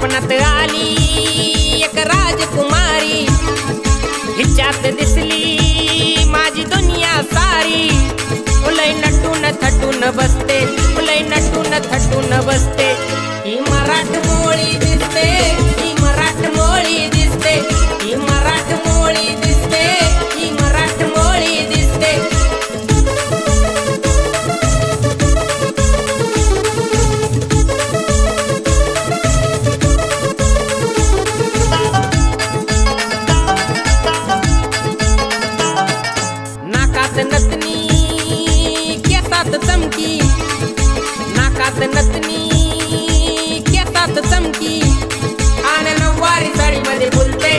स्वप्नात आली एक राजकुमारी, हिच्यात दिसली माझी दुनिया सारी। लय नटून थटून बसते, लय नटून थटून बसते, ही मराठमोळी दिसते, ही मराठमोळी दिसते, ही मराठमोळी दिसते, ही मराठमोळी दिसते। नाकात नथनी केसात चमकी, नाकात नथनी केसात चमकी, आन नऊवारी साडीमध्ये बोलते,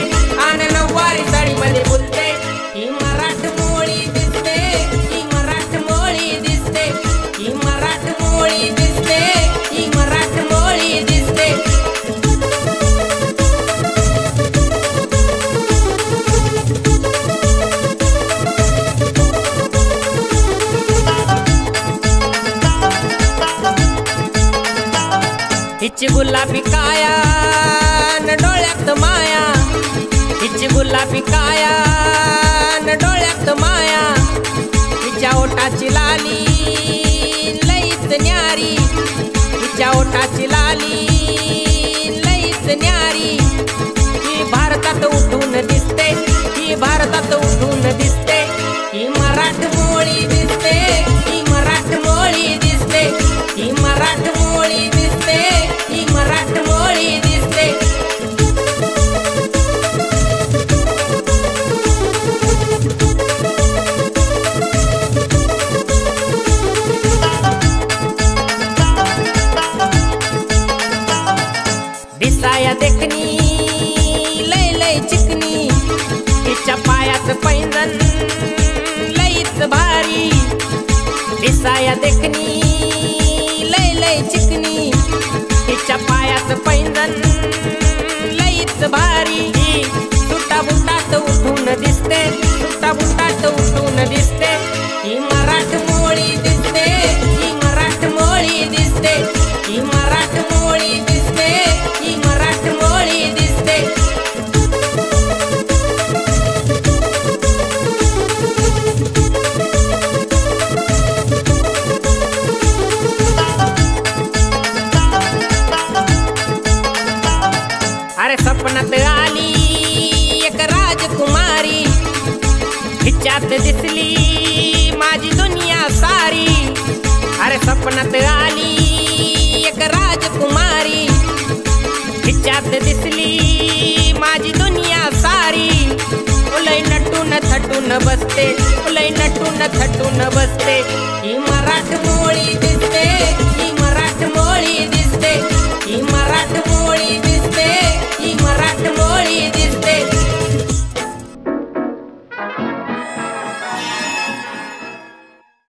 आन नऊवारी साडीमध्ये बोलते, ही मराठमोळी दिसते, ही मराठमोळी दिसते, ही मराठमोळी दिसते, ही मराठमोळी दिसते। हिची गुलाबी काया न डोळ्यात माया, हिची गुलाबी काया न डोळ्यात माया, हिच्या ओठाची लाली लईच न्यारी, हिच्या ओठाची लाली लईच न्यारी। ही भारतात उठून दिसते, ही भारतात उठून दिसते, ही मराठमोळी दिसते, ही मराठमोळी दिसते, ही मराठमोळी दिसते, ही मराठमोळी दिसते। दिसाया देखनी लय लय चिकनी, तिच्या पायात पैंजण लईच भारी। दिसाया देखनी लय लय चिकनी, तिच्या पायात पैंजण लईच भारी। सुटा बुटात उठून दिसते, सुटा बुटात उठून दिसते, ही मराठमोळी दिसते, ही मराठमोळी दिसते, ही मराठमोळी दिसते, ही मराठमोळी दिसते। अरे स्वप्नात आली एक राजकुमारी, हिच्यात दिसली माझी दुनिया सारी। अरे स्वप्नात आली एक राजकुमारी, हिच्यात दिसली माझी दुनिया सारी। लय नटून थटून बसते, लय नटून थटून बसते, ही मराठमोळी